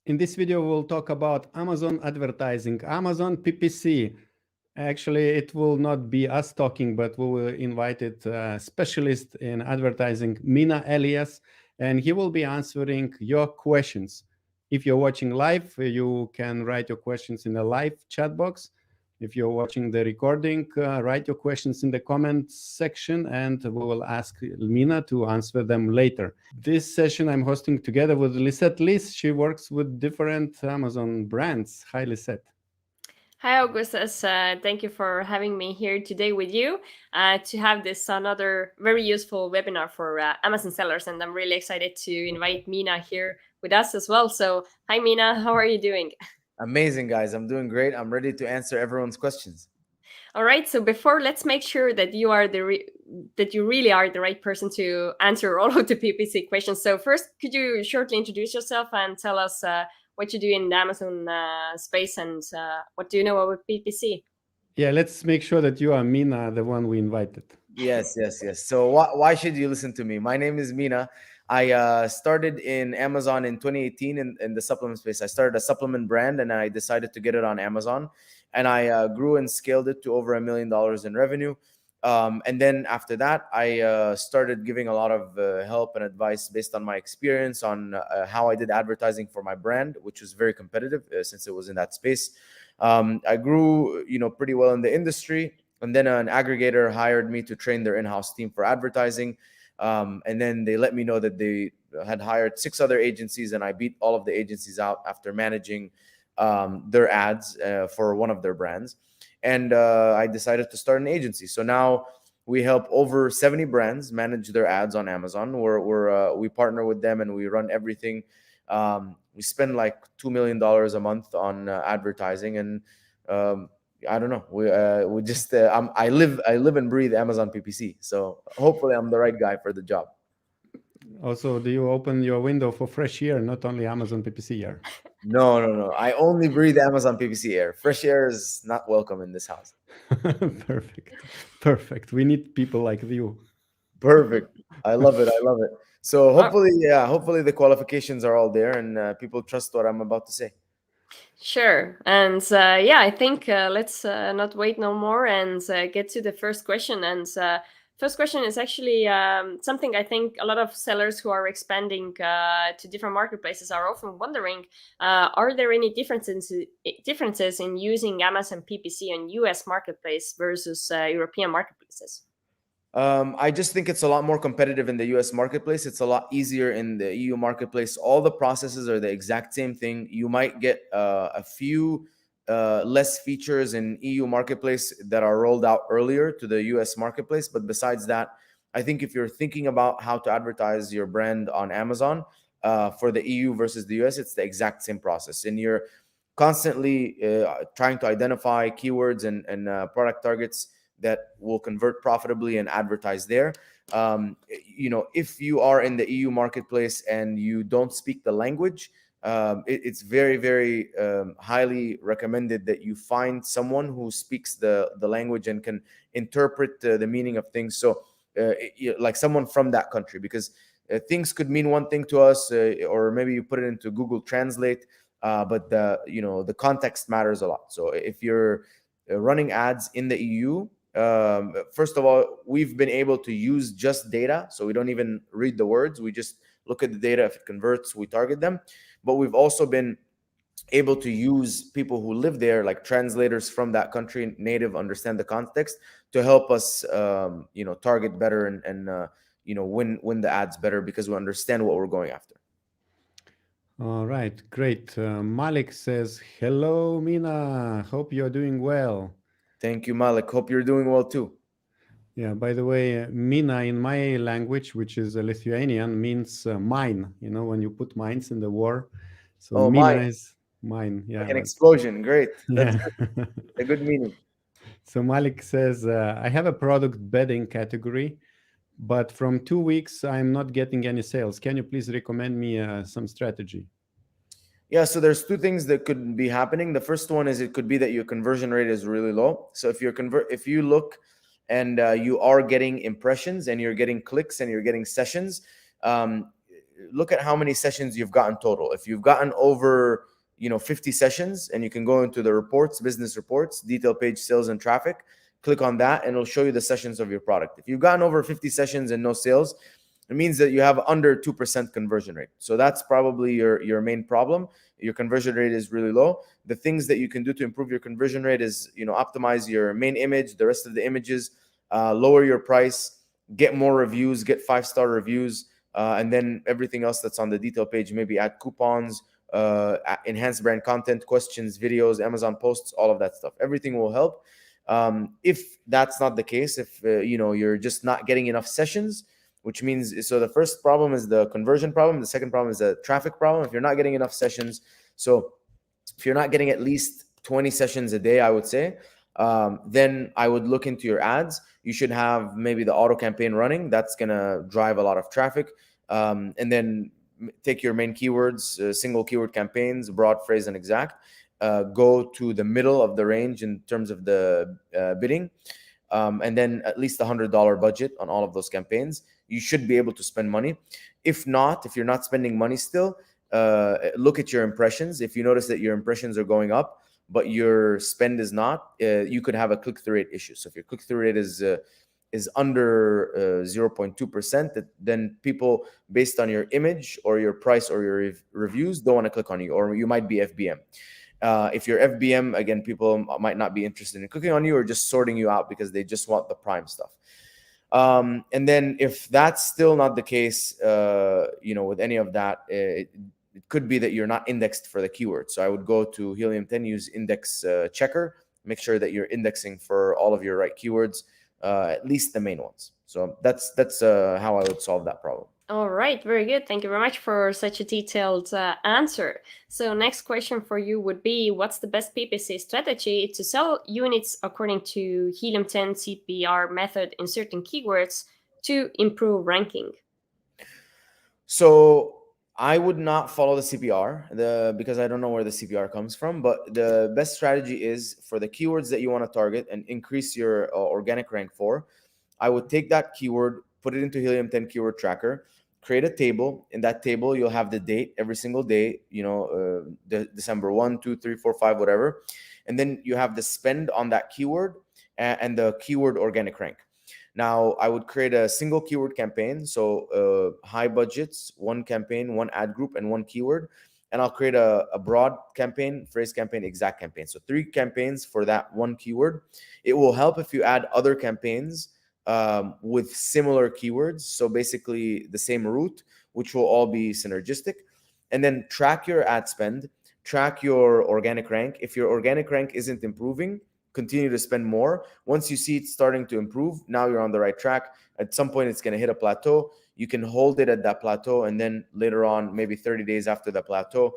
In this video, we'll talk about Amazon advertising, Amazon PPC. Actually, it will not be us talking, but we will invite a specialist in advertising, Mina Elias, and he will be answering your questions. If you're watching live, you can write your questions in the live chat box. If you're watching the recording, write your questions in the comment section, and we will ask Mina to answer them later. This session I'm hosting together with Lisette Liss. She works with different Amazon brands. Hi, Lisette. Hi, Augustus. Thank you for having me here today with you to have this another very useful webinar for Amazon sellers. And I'm really excited to invite Mina here with us as well. So, hi, Mina. How are you doing? Amazing, guys. I'm doing great. I'm ready to answer everyone's questions. All right. So before, let's make sure that you are that you really are the right person to answer all of the PPC questions. So first, could you shortly introduce yourself and tell us what you do in the Amazon space and what do you know about PPC? Yeah, let's make sure that you are Mina, the one we invited. Yes. So why should you listen to me? My name is Mina. I started in Amazon in 2018 in the supplement space. I started a supplement brand and I decided to get it on Amazon. And I grew and scaled it to over $1 million in revenue. And then after that, I started giving a lot of help and advice based on my experience on how I did advertising for my brand, which was very competitive since it was in that space. I grew, pretty well in the industry, and then an aggregator hired me to train their in-house team for advertising. And then they let me know that they had hired 6 other agencies, and I beat all of the agencies out after managing their ads for one of their brands. And I decided to start an agency. So now we help over 70 brands manage their ads on Amazon. We partner with them and we run everything. We spend like $2 million a month on advertising, and I don't know. We just I live and breathe Amazon PPC. So hopefully I'm the right guy for the job. Also, do you open your window for fresh air, not only Amazon PPC air? No. I only breathe Amazon PPC air. Fresh air is not welcome in this house. Perfect. We need people like you. Perfect. I love it. So hopefully the qualifications are all there and people trust what I'm about to say. Sure. And I think let's not wait no more and get to the first question. And first question is actually something I think a lot of sellers who are expanding to different marketplaces are often wondering. Are there any differences in using Amazon PPC on US marketplace versus European marketplaces? I just think it's a lot more competitive in the US marketplace. It's a lot easier in the EU marketplace. All the processes are the exact same thing. You might get a few less features in EU marketplace that are rolled out earlier to the US marketplace. But besides that, I think if you're thinking about how to advertise your brand on Amazon for the EU versus the US, it's the exact same process. And you're constantly trying to identify keywords and product targets that will convert profitably and advertise there. If you are in the EU marketplace and you don't speak the language, it's very, very highly recommended that you find someone who speaks the language and can interpret the meaning of things. So, like someone from that country, because things could mean one thing to us, or maybe you put it into Google Translate, but the context matters a lot. So, if you're running ads in the EU, first of all, we've been able to use just data, so we don't even read the words. We just look at the data. If it converts, we target them. But we've also been able to use people who live there, like translators from that country, native, understand the context, to help us target better and win the ads better, because we understand what we're going after. All right, great. Malik says, hello, Mina. Hope you're doing well. Thank you, Malik. Hope you're doing well too. Yeah, by the way, Mina in my language, which is Lithuanian, means mine. You know, when you put mines in the war. So Oh, Mina mine. is mine. Yeah. Like an explosion. Great. That's Yeah. a good meaning. So Malik says, I have a product bedding category, but from 2 weeks, I'm not getting any sales. Can you please recommend me some strategy? Yeah, so there's 2 things that could be happening. The first one is it could be that your conversion rate is really low. So if you look and you are getting impressions and you're getting clicks and you're getting sessions, look at how many sessions you've gotten total. If you've gotten over 50 sessions, and you can go into the reports, business reports, detail page, sales and traffic, click on that and it'll show you the sessions of your product. If you've gotten over 50 sessions and no sales, it means that you have under 2% conversion rate. So that's probably your main problem. Your conversion rate is really low. The things that you can do to improve your conversion rate is, optimize your main image, the rest of the images, lower your price, get more reviews, get 5-star reviews, and then everything else that's on the detail page, maybe add coupons, enhance brand content, questions, videos, Amazon posts, all of that stuff. Everything will help. If that's not the case, if you're just not getting enough sessions, which means, so the first problem is the conversion problem. The second problem is the traffic problem. If you're not getting enough sessions, so if you're not getting at least 20 sessions a day, I would say, then I would look into your ads. You should have maybe the auto campaign running. That's going to drive a lot of traffic. And then take your main keywords, single keyword campaigns, broad, phrase, and exact. Go to the middle of the range in terms of the bidding. And then at least $100 budget on all of those campaigns. You should be able to spend money. If not, if you're not spending money still, look at your impressions. If you notice that your impressions are going up, but your spend is not, you could have a click-through rate issue. So if your click-through rate is under 0.2%, then people, based on your image or your price or your reviews, don't want to click on you, or you might be FBM. If you're FBM, again, people might not be interested in clicking on you, or just sorting you out because they just want the prime stuff. And then if that's still not the case, with any of that, it could be that you're not indexed for the keyword. So I would go to Helium 10, use index checker, make sure that you're indexing for all of your right keywords, at least the main ones. So that's how I would solve that problem. All right, very good. Thank you very much for such a detailed answer. So next question for you would be, what's the best PPC strategy to sell units according to Helium 10 CPR method in certain keywords to improve ranking? So I would not follow the CPR because I don't know where the CPR comes from, but the best strategy is for the keywords that you want to target and increase your organic rank for. I would take that keyword, put it into Helium 10 keyword tracker, create a table. In that table, you'll have the date every single day, December 1, 2, 3, 4, 5, whatever. And then you have the spend on that keyword and the keyword organic rank. Now, I would create a single keyword campaign. So high budgets, one campaign, one ad group, and one keyword. And I'll create a broad campaign, phrase campaign, exact campaign. So 3 campaigns for that one keyword. It will help if you add other campaigns with similar keywords. So basically the same route, which will all be synergistic. And then track your ad spend, track your organic rank. If your organic rank isn't improving, continue to spend more. Once you see it starting to improve, now you're on the right track. At some point, it's going to hit a plateau. You can hold it at that plateau, and then later on, maybe 30 days after the plateau,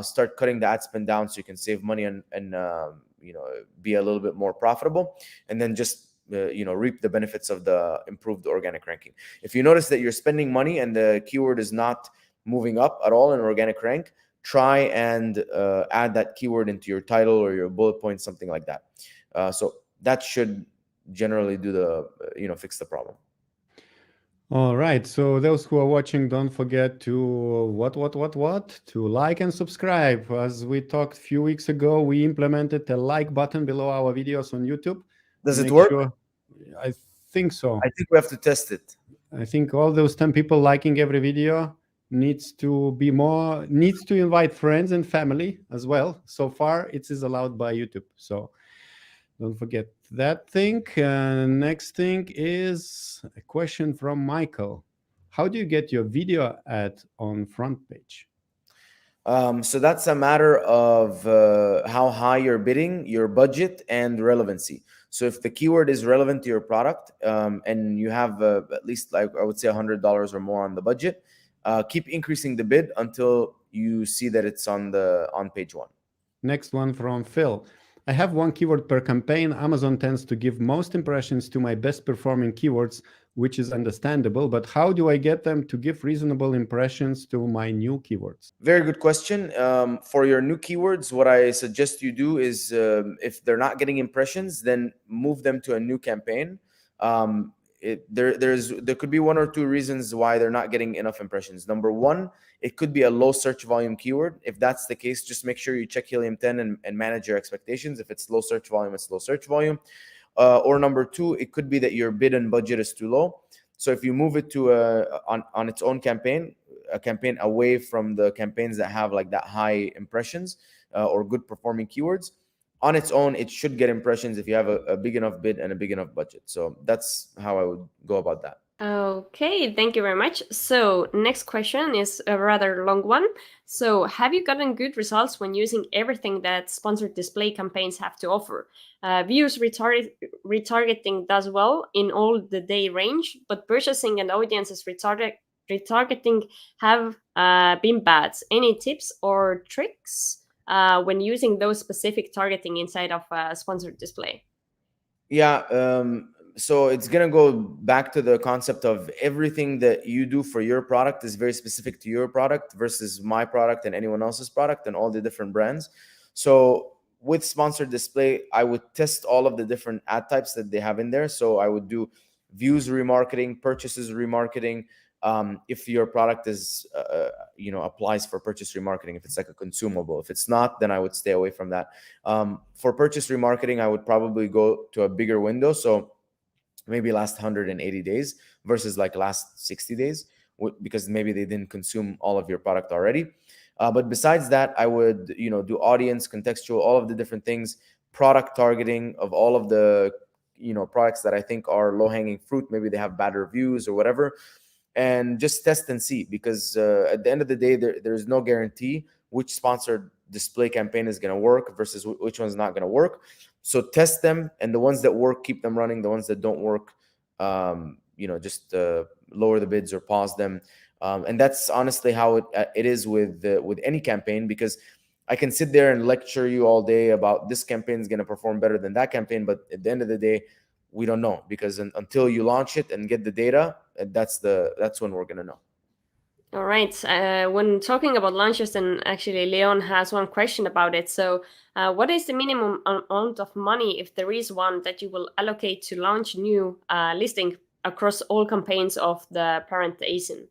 start cutting the ad spend down so you can save money and be a little bit more profitable, and then just reap the benefits of the improved organic ranking. If you notice that you're spending money and the keyword is not moving up at all in organic rank, try and add that keyword into your title or your bullet points, something like that. So that should generally do fix the problem. All right. So those who are watching, don't forget to to like and subscribe. As we talked a few weeks ago, we implemented a like button below our videos on YouTube. Does it work? Sure. I think so. I think we have to test it. I think all those 10 people liking every video needs to invite friends and family as well. So far, it is allowed by YouTube. So don't forget that thing. Next thing is a question from Michael. How do you get your video ad on front page? So that's a matter of how high you're bidding, your budget, and relevancy. So if the keyword is relevant to your product and you have at least, like I would say, $100 or more on the budget, keep increasing the bid until you see that it's on page 1. Next one from Phil. I have 1 keyword per campaign. Amazon tends to give most impressions to my best performing keywords, which is understandable, but how do I get them to give reasonable impressions to my new keywords? Very good question. For your new keywords, what I suggest you do is if they're not getting impressions, then move them to a new campaign. there could be one or two reasons why they're not getting enough impressions. Number one, it could be a low search volume keyword. If that's the case, just make sure you check Helium 10 and manage your expectations. If it's low search volume, it's low search volume. Or number two, it could be that your bid and budget is too low. So if you move it to on its own campaign, a campaign away from the campaigns that have like that high impressions or good performing keywords, on its own, it should get impressions if you have a big enough bid and a big enough budget. So that's how I would go about that. Okay, thank you very much. So next question is a rather long one. So have you gotten good results when using everything that sponsored display campaigns have to offer? Views retargeting does well in all the day range, but purchasing and audiences retargeting have been bad. Any tips or tricks when using those specific targeting inside of a sponsored display? Yeah, so it's gonna go back to the concept of everything that you do for your product is very specific to your product versus my product and anyone else's product and all the different brands. So with sponsored display, I would test all of the different ad types that they have in there. So I would do views remarketing, purchases remarketing. If your product is applies for purchase remarketing, if it's like a consumable. If it's not, then I would stay away from that. For purchase remarketing, I would probably go to a bigger window, so maybe last 180 days versus like last 60 days, because maybe they didn't consume all of your product already. But besides that, I would do audience, contextual, all of the different things, product targeting of all of the products that I think are low-hanging fruit. Maybe they have bad reviews or whatever, and just test and see, because at the end of the day, there's no guarantee which sponsored display campaign is going to work versus which one's not going to work. So test them, and the ones that work, keep them running. The ones that don't work, just lower the bids or pause them. And that's honestly how it is with any campaign, because I can sit there and lecture you all day about this campaign is going to perform better than that campaign, but at the end of the day, we don't know, because until you launch it and get the data, that's when we're going to know. All right. When talking about launches, and actually Leon has one question about it. So what is the minimum amount of money, if there is one, that you will allocate to launch new listing across all campaigns of the parent ASIN?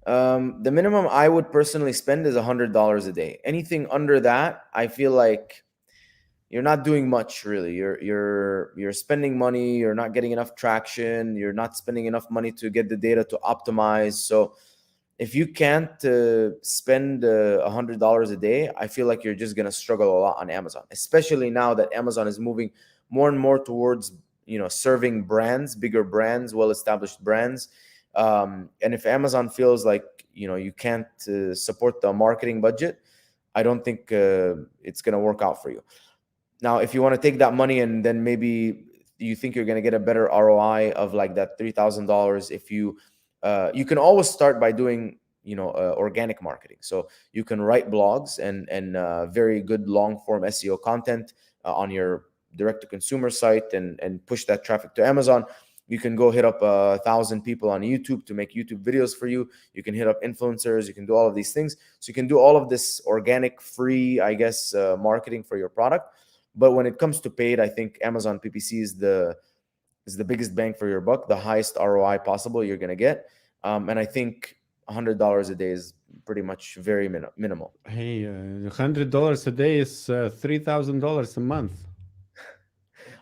The minimum I would personally spend is $100 a day. Anything under that, I feel like you're not doing much, really. You're spending money. You're not getting enough traction. You're not spending enough money to get the data to optimize. So if you can't spend $100 a day, I feel like you're just gonna struggle a lot on Amazon, especially now that Amazon is moving more and more towards serving brands, bigger brands, well-established brands. And if Amazon feels like you can't support the marketing budget, I don't think it's gonna work out for you. Now, if you want to take that money and then maybe you think you're going to get a better ROI of like that $3,000, if you can always start by doing organic marketing. So you can write blogs and very good long form SEO content on your direct to consumer site and push that traffic to Amazon. You can go hit up 1,000 people on YouTube to make YouTube videos for you. You can hit up influencers. You can do all of these things. So you can do all of this organic, free, I guess, marketing for your product. But when it comes to paid, I think Amazon PPC is the biggest bang for your buck, the highest ROI possible you're going to get. And I think $100 a day is pretty much very minimal. Hey, $100 a day is $3,000 a month.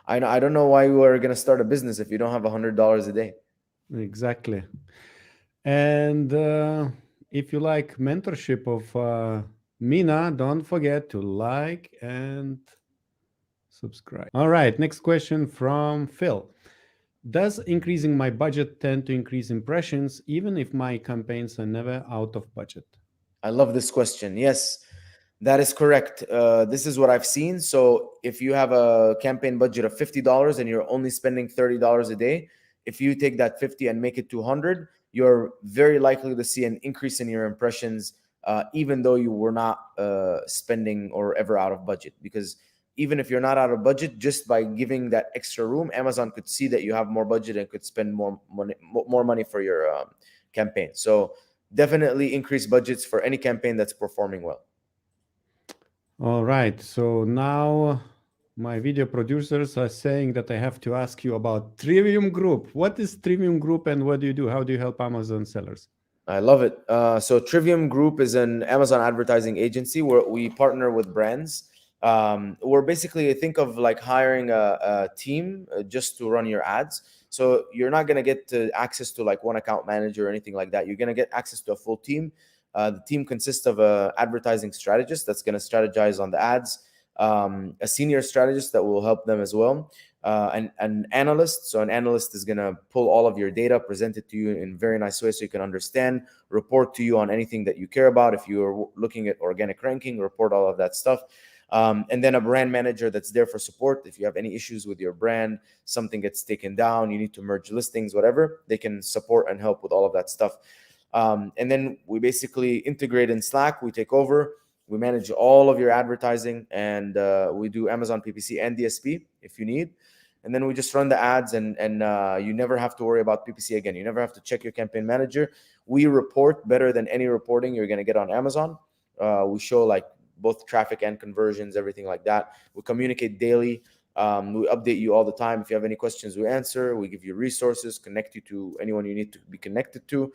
I don't know why you are going to start a business if you don't have $100 a day. Exactly. And if you like mentorship of Mina, don't forget to like and subscribe. All right, next question from Phil. Does increasing my budget tend to increase impressions even if my campaigns are never out of budget? I love this question. Yes, that is correct. This is what I've seen. So if you have a campaign budget of $50 and you're only spending $30 a day, if you take that 50 and make it 200, you're very likely to see an increase in your impressions, even though you were not spending or ever out of budget. Because even if you're not out of budget, just by giving that extra room, Amazon could see that you have more budget and could spend more money for your campaign. So definitely increase budgets for any campaign that's performing well. All right. So now My video producers are saying that I have to ask you about Trivium Group. What is Trivium Group and what do you do? How do you help Amazon sellers? I love it. So Trivium Group is an Amazon advertising agency where we partner with brands. We're basically, think of like hiring a team just to run your ads. So you're not going to get access to like one account manager or anything like that. You're going to get access to a full team. The team consists of an advertising strategist that's going to strategize on the ads, a senior strategist that will help them as well, an analyst. So an analyst is going to pull all of your data, present it to you in very nice way so you can understand, report to you on anything that you care about. If you're looking at organic ranking, report all of that stuff. And then a brand manager that's there for support. If you have any issues with your brand, something gets taken down, you need to merge listings, whatever, they can support and help with all of that stuff. And then we basically integrate in Slack. We take over. We manage all of your advertising, and we do Amazon PPC and DSP if you need. And then we just run the ads, and you never have to worry about PPC again. You never have to check your campaign manager. We report better than any reporting you're going to get on Amazon. We show like both traffic and conversions, everything like that. We communicate daily. We update you all the time. If you have any questions, we answer. We give you resources, connect you to anyone you need to be connected to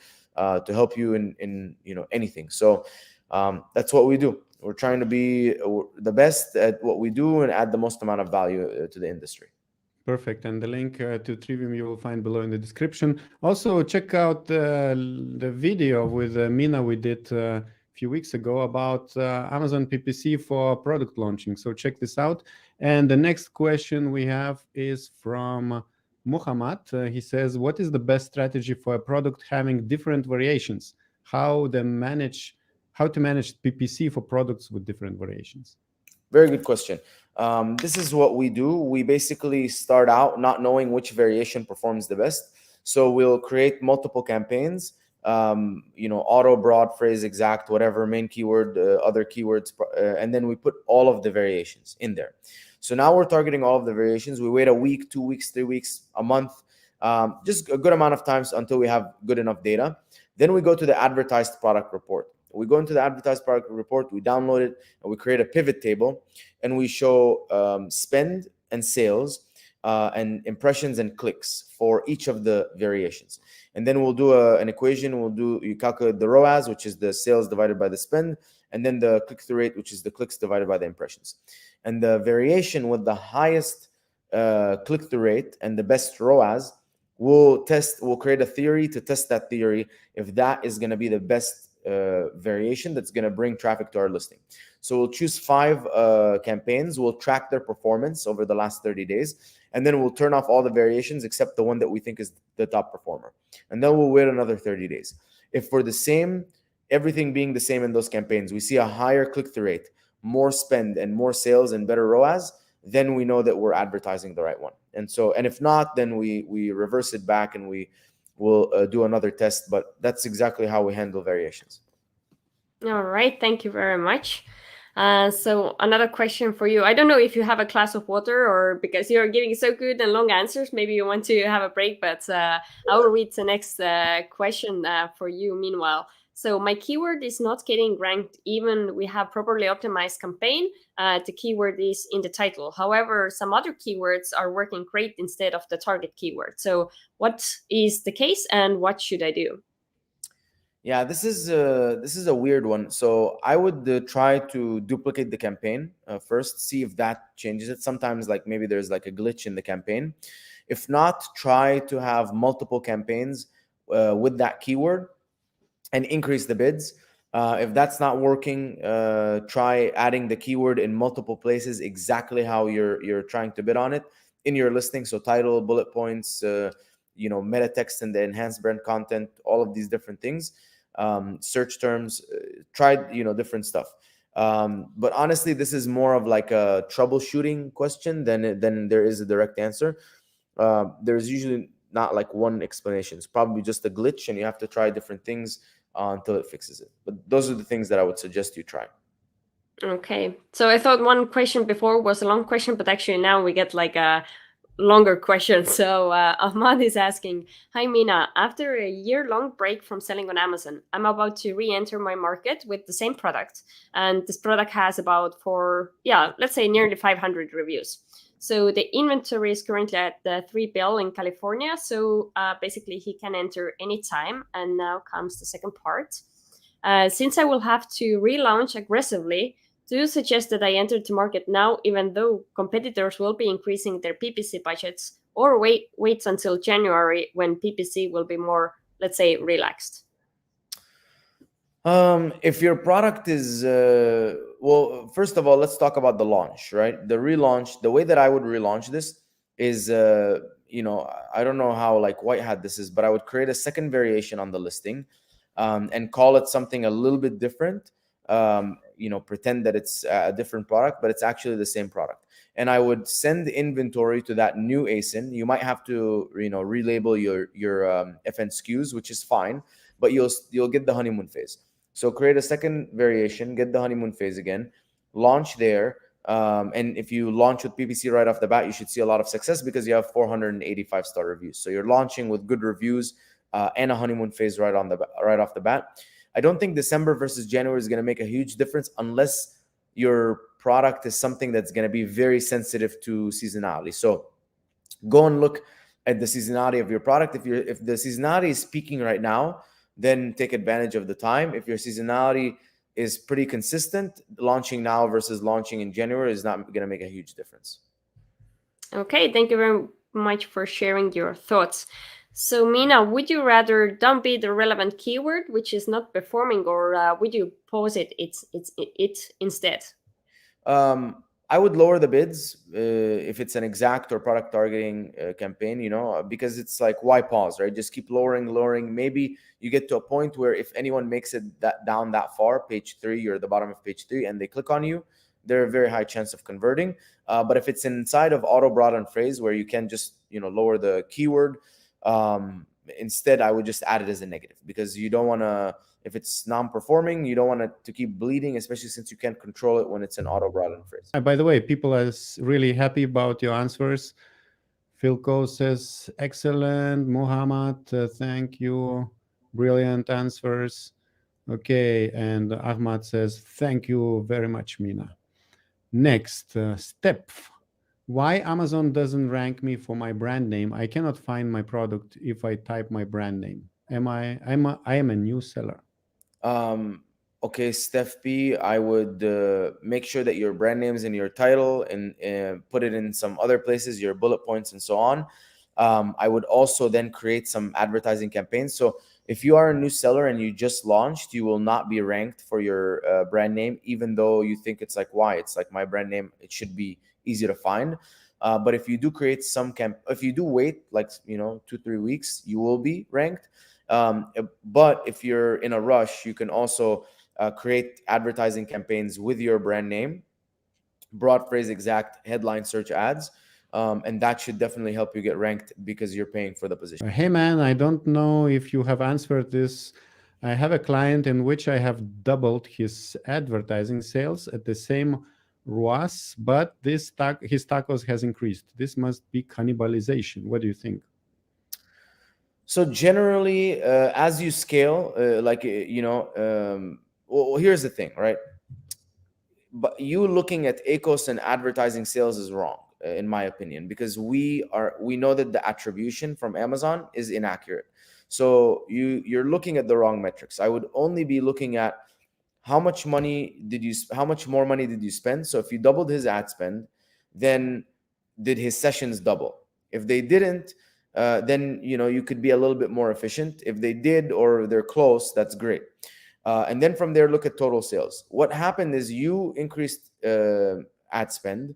help you in anything. So that's what we do. We're trying to be the best at what we do and add the most amount of value to the industry. Perfect. And the link to Trivium you will find below in the description. Also, check out the video with Mina we did a few weeks ago about Amazon PPC for product launching. So check this out. And the next question we have is from Muhammad. He says, what is the best strategy for a product having different variations? How to manage PPC for products with different variations? Very good question. This is what we do. We basically start out not knowing which variation performs the best. So we'll create multiple campaigns, auto, broad, phrase, exact, whatever, main keyword, other keywords, and then we put all of the variations in there. So now we're targeting all of the variations. We wait a week, 2 weeks, 3 weeks, a month, just a good amount of times until we have good enough data. Then we go to the advertised product report. We go into the advertised product report, we download it, and we create a pivot table, and we show spend and sales and impressions and clicks for each of the variations. And then we'll do an equation. You calculate the ROAS, which is the sales divided by the spend, and then the click-through rate, which is the clicks divided by the impressions. And the variation with the highest click-through rate and the best ROAS, we'll create a theory to test that theory if that is going to be the best variation that's going to bring traffic to our listing. So we'll choose 5 campaigns. We'll track their performance over the last 30 days. And then we'll turn off all the variations except the one that we think is the top performer. And then we'll wait another 30 days. If for everything being the same in those campaigns, we see a higher click-through rate, more spend and more sales and better ROAS, then we know that we're advertising the right one. And if not, then we reverse it back and we'll do another test, but that's exactly how we handle variations. All right, thank you very much. So another question for you. I don't know if you have a glass of water or because you're giving so good and long answers, maybe you want to have a break, but I will read the next question for you meanwhile. So my keyword is not getting ranked even we have properly optimized campaign. The keyword is in the title. However, some other keywords are working great instead of the target keyword. So what is the case and what should I do? Yeah, this is a weird one. So I would try to duplicate the campaign first, see if that changes it. Sometimes like maybe there's like a glitch in the campaign. If not, try to have multiple campaigns with that keyword and increase the bids. If that's not working, try adding the keyword in multiple places exactly how you're trying to bid on it in your listing. So title, bullet points, meta text and the enhanced brand content, all of these different things. Search terms, try different stuff. But honestly, this is more of like a troubleshooting question than there is a direct answer. There's usually not like one explanation. It's probably just a glitch and you have to try different things until it fixes it. But those are the things that I would suggest you try. Okay. So I thought one question before was a long question, but actually now we get like a longer question. So Ahmad is asking, hi Mina, after a year-long break from selling on Amazon, I'm about to re-enter my market with the same product. And this product has about let's say nearly 500 reviews. So the inventory is currently at the 3 bill in California. So basically he can enter anytime. And now comes the second part. Since I will have to relaunch aggressively, do you suggest that I enter the market now, even though competitors will be increasing their PPC budgets, or wait until January when PPC will be more, let's say, relaxed? If your product is well, first of all, let's talk about the launch, right? The relaunch, the way that I would relaunch this is I don't know how like White Hat this is, but I would create a second variation on the listing, and call it something a little bit different. Pretend that it's a different product, but it's actually the same product. And I would send the inventory to that new ASIN. You might have to relabel your FN SKUs, which is fine, but you'll get the honeymoon phase. So create a second variation, get the honeymoon phase again, launch there. And if you launch with PPC right off the bat, you should see a lot of success because you have 485 star reviews. So you're launching with good reviews and a honeymoon phase right off the bat. I don't think December versus January is going to make a huge difference unless your product is something that's going to be very sensitive to seasonality. So go and look at the seasonality of your product. If the seasonality is peaking right now, then take advantage of the time. If your seasonality is pretty consistent, launching now versus launching in January is not going to make a huge difference. Okay, thank you very much for sharing your thoughts. So Mina, would you rather dump the relevant keyword which is not performing, or would you pause it instead? I would lower the bids if it's an exact or product targeting campaign, because it's like, why pause, right? Just keep lowering. Maybe you get to a point where if anyone makes it down that far, page 3 or the bottom of page 3, and they click on you, they're a very high chance of converting. But if it's inside of auto broaden phrase where you can just lower the keyword, instead I would just add it as a negative, because you don't want to, if it's non-performing, you don't want it to keep bleeding, especially since you can't control it when it's an auto broaden phrase. By the way, people are really happy about your answers. Philco says, excellent. Muhammad, thank you. Brilliant answers. Okay, and Ahmad says, thank you very much, Mina. Next, step. Why Amazon doesn't rank me for my brand name? I cannot find my product if I type my brand name. I am a new seller. Okay, Steph P, I would make sure that your brand name is in your title and put it in some other places, your bullet points and so on. I would also then create some advertising campaigns. So if you are a new seller and you just launched, you will not be ranked for your brand name, even though you think it's like, why? It's like my brand name, it should be easy to find. But if you do create if you do wait like 2-3 weeks, you will be ranked. But if you're in a rush, you can also create advertising campaigns with your brand name, broad phrase exact headline search ads, and that should definitely help you get ranked because you're paying for the position. Hey man, I don't know if you have answered this. I have a client in which I have doubled his advertising sales at the same ROAS, but his tacos has increased. This must be cannibalization. What do you think? So generally, as you scale, well, here's the thing, right? But you looking at ACOS and advertising sales is wrong, in my opinion, because we know that the attribution from Amazon is inaccurate. So you're looking at the wrong metrics. I would only be looking at how much more money did you spend? So if you doubled his ad spend, then did his sessions double? If they didn't, then you could be a little bit more efficient. If they did or they're close, that's great. And then from there, look at total sales. What happened is you increased ad spend,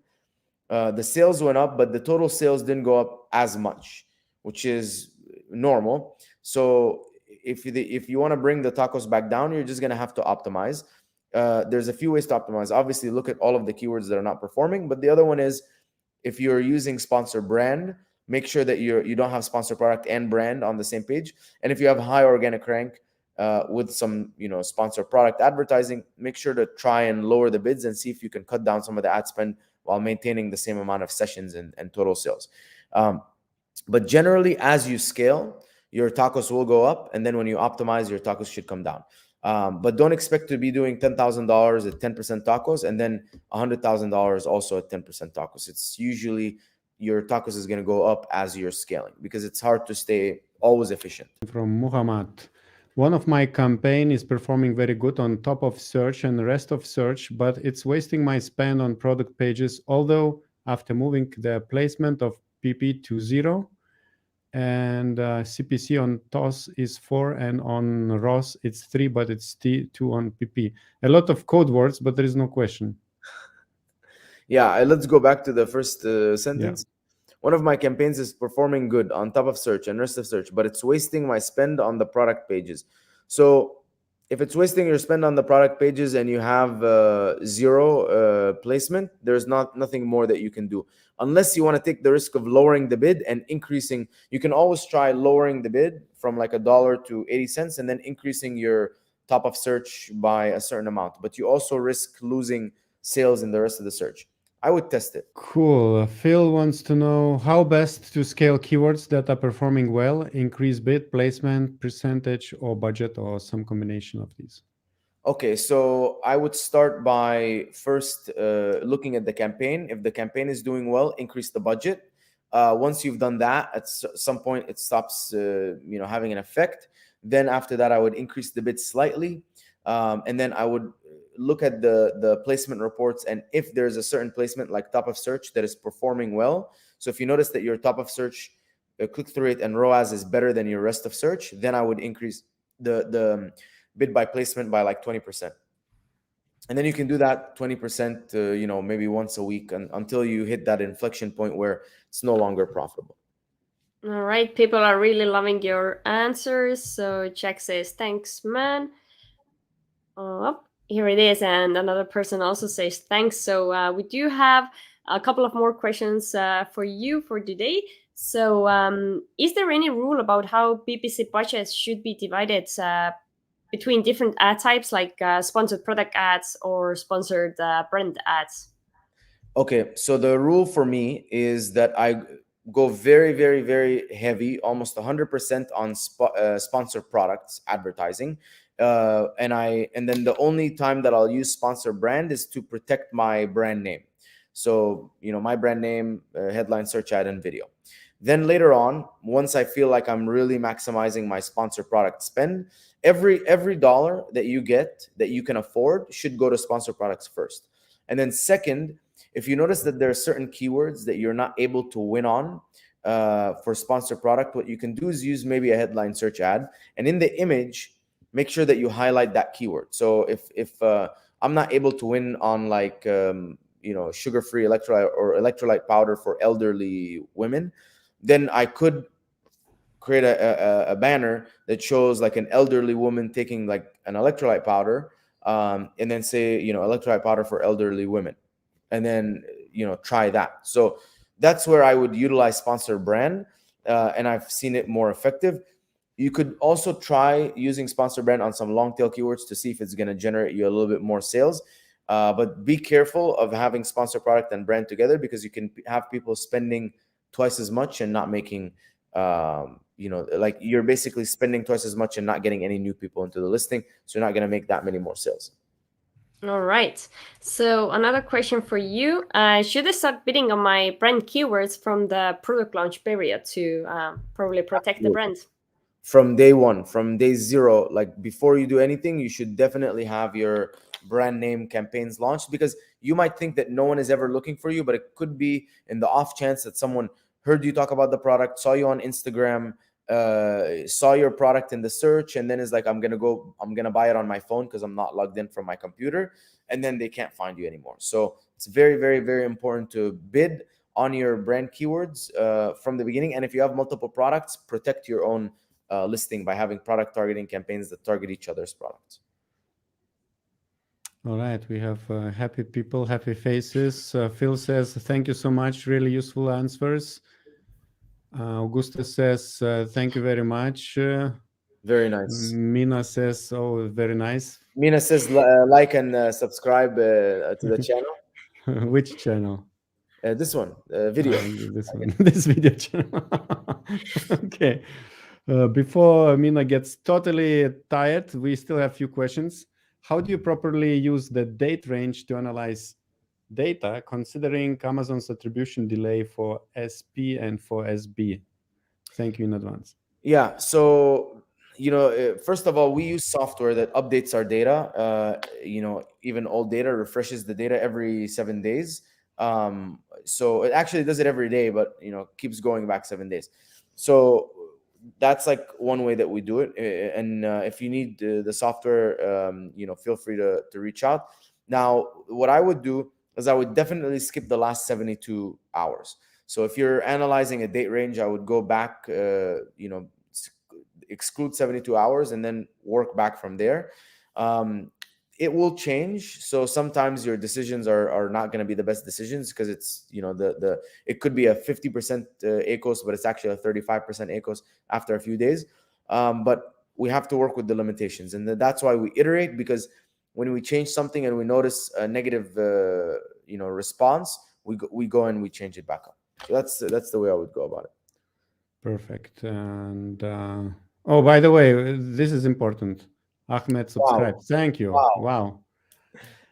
the sales went up, but the total sales didn't go up as much, which is normal. So if you want to bring the tacos back down, you're just going to have to optimize. There's a few ways to optimize. Obviously, look at all of the keywords that are not performing. But the other one is, if you're using sponsor brand, make sure that you don't have sponsor product and brand on the same page. And if you have high organic rank with some sponsor product advertising, make sure to try and lower the bids and see if you can cut down some of the ad spend while maintaining the same amount of sessions and total sales. But generally, as you scale, your tacos will go up, and then when you optimize, your tacos should come down. But don't expect to be doing $10,000 at 10% tacos and then $100,000 also at 10% tacos. It's usually your tacos is going to go up as you're scaling because it's hard to stay always efficient. From Muhammad. One of my campaign is performing very good on top of search and the rest of search, but it's wasting my spend on product pages. Although after moving the placement of PP to 0 and CPC on TOS is 4 and on ROS it's 3, but it's 2 on PP. A lot of code words, but there is no question. Yeah, let's go back to the first sentence. One of my campaigns is performing good on top of search and rest of search, but it's wasting my spend on the product pages. So if it's wasting your spend on the product pages and you have 0 placement, there's nothing more that you can do. Unless you want to take the risk of lowering the bid and increasing, you can always try lowering the bid from like $1 to 80 cents and then increasing your top of search by a certain amount. But you also risk losing sales in the rest of the search. I would test it. Cool. Phil wants to know how best to scale keywords that are performing well, increase bid, placement, percentage, or budget, or some combination of these. Okay, so I would start by first looking at the campaign. If the campaign is doing well, increase the budget. Once you've done that, at some point it stops having an effect. Then after that, I would increase the bid slightly. And then I would look at the placement reports, and if there's a certain placement like top of search that is performing well, so if you notice that your top of search click-through rate and ROAS is better than your rest of search, then I would increase the bid by placement by like 20%. And then you can do that 20% maybe once a week until you hit that inflection point where it's no longer profitable. All right, people are really loving your answers. So Jack says, thanks, man. Here it is, and another person also says thanks. So we do have a couple of more questions for you for today. So is there any rule about how PPC budgets should be divided between different ad types, like sponsored product ads or sponsored brand ads? Okay, so the rule for me is that I go very, very, very heavy, almost 100% on sponsored products advertising. And then the only time that I'll use sponsor brand is to protect my brand name. So, my brand name, headline, search ad, and video. Then later on, once I feel like I'm really maximizing my sponsor product spend, every dollar that you get that you can afford should go to sponsor products first. And then second, if you notice that there are certain keywords that you're not able to win on for sponsor product, what you can do is use maybe a headline search ad, and in the image, make sure that you highlight that keyword. So if I'm not able to win on like sugar-free electrolyte or electrolyte powder for elderly women, then I could create a banner that shows like an elderly woman taking like an electrolyte powder, and then say electrolyte powder for elderly women, and then try that. So that's where I would utilize sponsor brand, and I've seen it more effective. You could also try using sponsor brand on some long tail keywords to see if it's going to generate you a little bit more sales. But be careful of having sponsor product and brand together, because you can have people spending twice as much and not making, like you're basically spending twice as much and not getting any new people into the listing. So you're not going to make that many more sales. All right. So another question for you. Should I start bidding on my brand keywords from the product launch period to probably protect the brand? From day one, from day zero, like before you do anything, you should definitely have your brand name campaigns launched, because you might think that no one is ever looking for you, but it could be in the off chance that someone heard you talk about the product, saw you on Instagram, saw your product in the search, and then is like, I'm gonna buy it on my phone because I'm not logged in from my computer, and then they can't find you anymore. So it's very, very, very important to bid on your brand keywords from the beginning. And if you have multiple products, protect your own listing by having product targeting campaigns that target each other's products. All right, we have happy people, happy faces. Phil says, thank you so much, really useful answers. Augusta says, thank you very much. Very nice. Mina says, oh, very nice. Mina says, like and subscribe to the channel. Which channel? This one, video. This one, this video channel. Okay. Before Mina gets totally tired, we still have a few questions. How do you properly use the date range to analyze data, considering Amazon's attribution delay for SP and for SB? Thank you in advance. Yeah. So, first of all, we use software that updates our data. Even old data refreshes the data every 7 days. So it actually does it every day, but keeps going back 7 days. So that's like one way that we do it. And if you need the software, feel free to reach out. Now, what I would do is I would definitely skip the last 72 hours. So if you're analyzing a date range, I would go back, exclude 72 hours and then work back from there. It will change. So sometimes your decisions are not going to be the best decisions because it's, it could be a 50% ACOS, but it's actually a 35% ACOS after a few days. But we have to work with the limitations. And that's why we iterate, because when we change something and we notice a negative, response, we go and we change it back up. So that's the way I would go about it. Perfect. And oh, by the way, this is important. Ahmed subscribed. Wow. Thank you. Wow.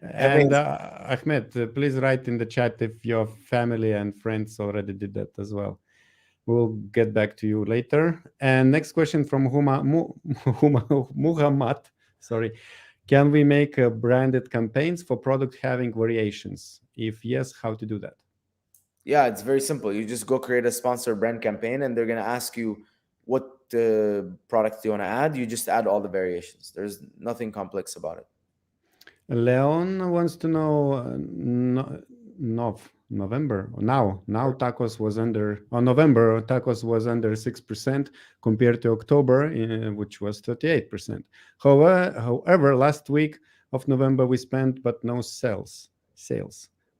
And Ahmed, please write in the chat if your family and friends already did that as well. We'll get back to you later. And next question from Muhammad. Sorry. Can we make branded campaigns for product having variations? If yes, how to do that? Yeah, it's very simple. You just go create a sponsor brand campaign and they're going to ask you what product do you want to add. You just add all the variations. There's nothing complex about it. Leon wants to know November. Now tacos was under, on November, tacos was under 6% compared to October, which was 38%. However, last week of November we spent, but no sales.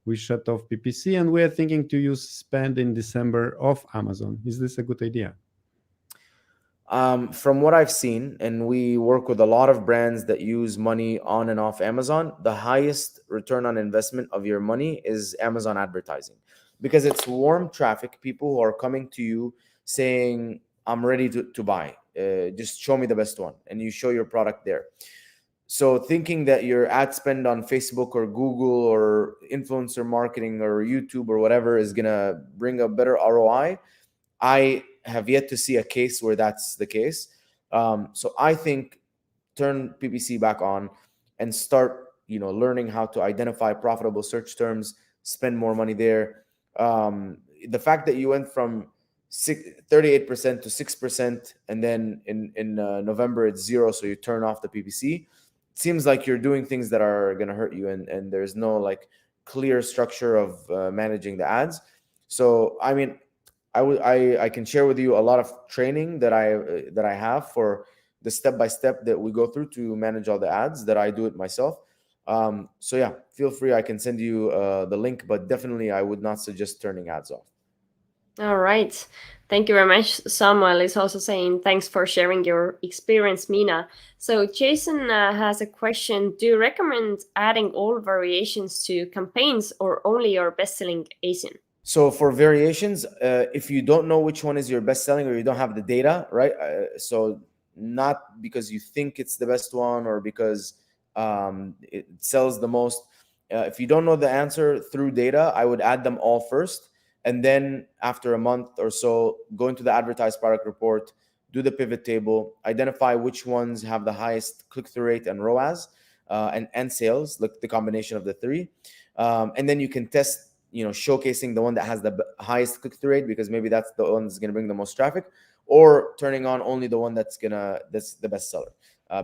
We shut off PPC and we're thinking to use spend in December of Amazon. Is this a good idea? From what I've seen, and we work with a lot of brands that use money on and off Amazon, the highest return on investment of your money is Amazon advertising, because it's warm traffic, people who are coming to you saying, I'm ready to buy, just show me the best one, and you show your product there. So thinking that your ad spend on Facebook or Google or influencer marketing or YouTube or whatever is going to bring a better ROI, I have yet to see a case where that's the case. So I think turn PPC back on and start, learning how to identify profitable search terms, spend more money there. The fact that you went from 38% to 6%, and then in November it's 0, so you turn off the PPC. It seems like you're doing things that are going to hurt you, and there's no like clear structure of managing the ads. So I mean, I can share with you a lot of training that I have for the step-by-step that we go through to manage all the ads, that I do it myself. So yeah, feel free. I can send you the link, but definitely I would not suggest turning ads off. All right. Thank you very much. Samuel is also saying thanks for sharing your experience, Mina. So Jason has a question. Do you recommend adding all variations to campaigns or only your best-selling ASIN? So for variations, if you don't know which one is your best selling or you don't have the data, right? So not because you think it's the best one or because it sells the most. If you don't know the answer through data, I would add them all first. And then after a month or so, go into the advertised product report, do the pivot table, identify which ones have the highest click-through rate and ROAS and sales, like the combination of the three. And then you can test, showcasing the one that has the highest click-through rate, because maybe that's the one that's going to bring the most traffic, or turning on only the one that's the best seller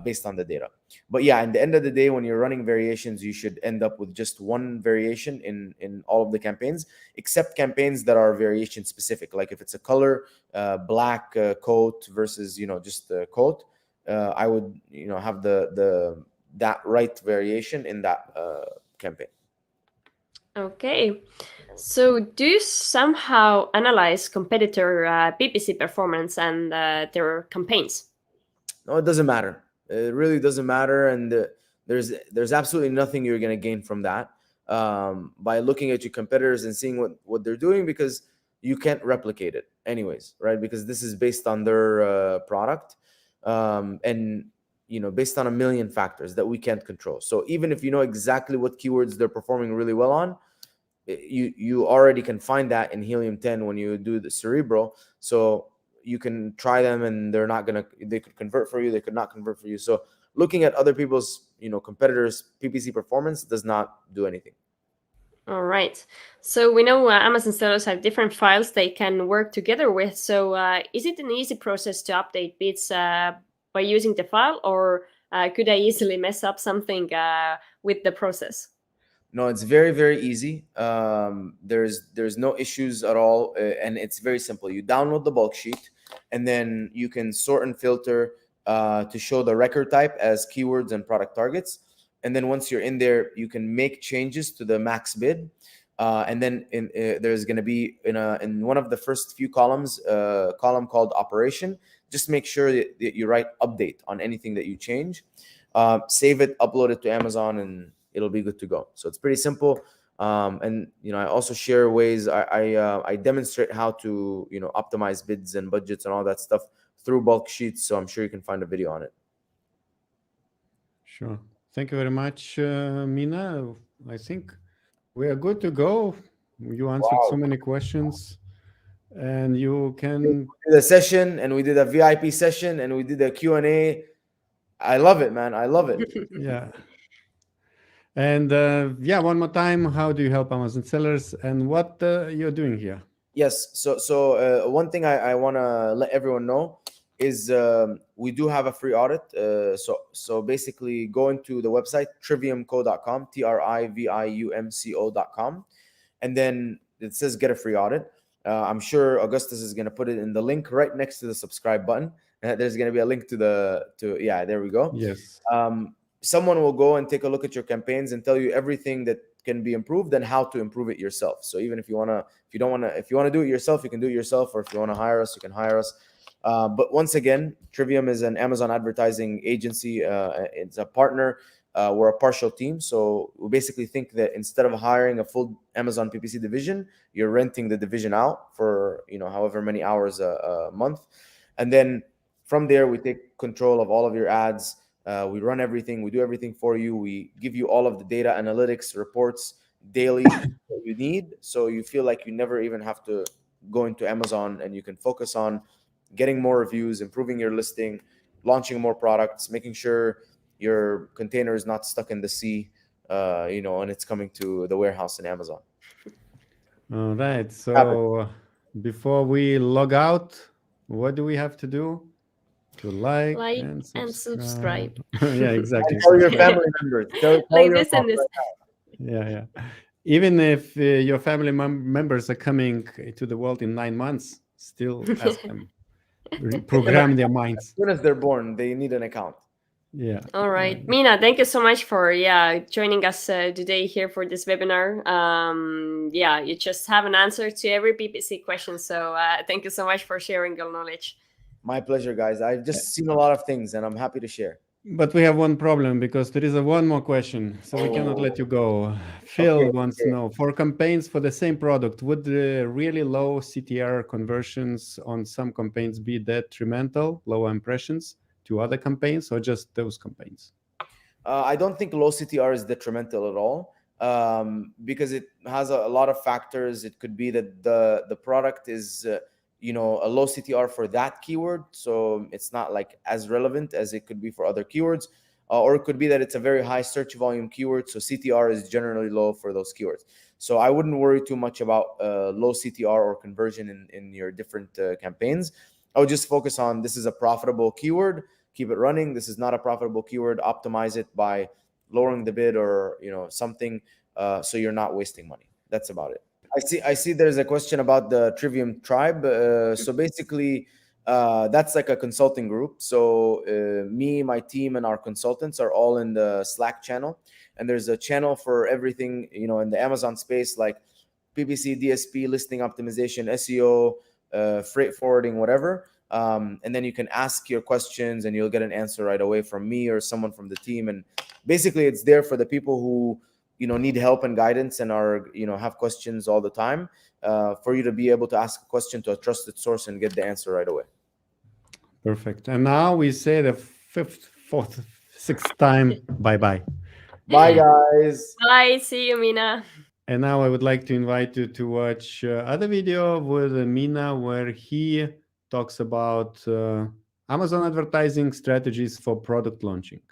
based on the data. But yeah, at the end of the day, when you're running variations, you should end up with just one variation in all of the campaigns, except campaigns that are variation specific. Like if it's a color, black coat versus, just the coat, I would, have that right variation in that campaign. Okay. So do you somehow analyze competitor PPC performance and their campaigns? No, it doesn't matter. It really doesn't matter. And there's absolutely nothing you're going to gain from that. by looking at your competitors and seeing what they're doing, because you can't replicate it anyways, right? Because this is based on their product, and based on a million factors that we can't control. So even if you know exactly what keywords they're performing really well on, you already can find that in Helium 10 when you do the Cerebro. So you can try them, and they could convert for you, they could not convert for you. So looking at other people's competitors' PPC performance does not do anything. All right. So we know Amazon sellers have different files they can work together with. So is it an easy process to update bids by using the file, or could I easily mess up something with the process? No, it's very, very easy. There's no issues at all, and it's very simple. You download the bulk sheet, and then you can sort and filter to show the record type as keywords and product targets. And then once you're in there, you can make changes to the max bid. And then there's going to be in one of the first few columns, a column called operation. Just make sure that you write update on anything that you change. Save it, upload it to Amazon, and it'll be good to go. So it's pretty simple. And I also share ways. I demonstrate how to optimize bids and budgets and all that stuff through bulk sheets. So I'm sure you can find a video on it. Sure. Thank you very much, Mina. I think we are good to go. You answered so many questions, and you can. We did a session, and we did a VIP session, and we did a Q&A. I love it, man. I love it. Yeah. And one more time, how do you help Amazon sellers, and what you're doing here? Yes. So one thing I want to let everyone know is we do have a free audit. So basically go into the website triviumco.com, triviumco.com, and then it says get a free audit. I'm sure Augustus is going to put it in the link right next to the subscribe button. There's going to be a link to there we go. Yes. Someone will go and take a look at your campaigns and tell you everything that can be improved and how to improve it yourself. So even if you want to do it yourself, you can do it yourself, or if you want to hire us, you can hire us. But once again, Trivium is an Amazon advertising agency. It's a partner. We're a partial team. So we basically think that instead of hiring a full Amazon PPC division, you're renting the division out for however many hours a month. And then from there, we take control of all of your ads. We run everything. We do everything for you. We give you all of the data analytics reports daily that you need. So you feel like you never even have to go into Amazon, and you can focus on getting more reviews, improving your listing, launching more products, making sure your container is not stuck in the sea, and it's coming to the warehouse in Amazon. All right. So before we log out, what do we have to do? To like and subscribe. Yeah, exactly. Tell your family members. Tell like this and this. Yeah. Even if your family members are coming to the world in 9 months, still ask them. Program their minds. As soon as they're born, they need an account. Yeah. All right. Mina, thank you so much for joining us today here for this webinar. You just have an answer to every PPC question. So thank you so much for sharing your knowledge. My pleasure, guys. I've just seen a lot of things, and I'm happy to share. But we have one problem, because there is one more question, so we cannot let you go. Phil wants to know, for campaigns for the same product, would the really low CTR conversions on some campaigns be detrimental, low impressions, to other campaigns, or just those campaigns? I don't think low CTR is detrimental at all, because it has a lot of factors. It could be that the product is a low CTR for that keyword, so it's not like as relevant as it could be for other keywords, or it could be that it's a very high search volume keyword, so CTR is generally low for those keywords. So I wouldn't worry too much about low CTR or conversion in your different campaigns. I would just focus on, this is a profitable keyword, keep it running. This is not a profitable keyword, optimize it by lowering the bid or something, so you're not wasting money. That's about it. I see there's a question about the Trivium Tribe. So basically, that's like a consulting group. So me, my team, and our consultants are all in the Slack channel. And there's a channel for everything, in the Amazon space, like PPC, DSP, listing optimization, SEO, freight forwarding, whatever. And then you can ask your questions, and you'll get an answer right away from me or someone from the team. And basically, it's there for the people who need help and guidance and are have questions all the time, for you to be able to ask a question to a trusted source and get the answer right away. Perfect. And now we say the fifth, fourth, sixth time, bye-bye. Bye, guys. Bye. See you, Mina. And now I would like to invite you to watch other video with Mina, where he talks about Amazon advertising strategies for product launching.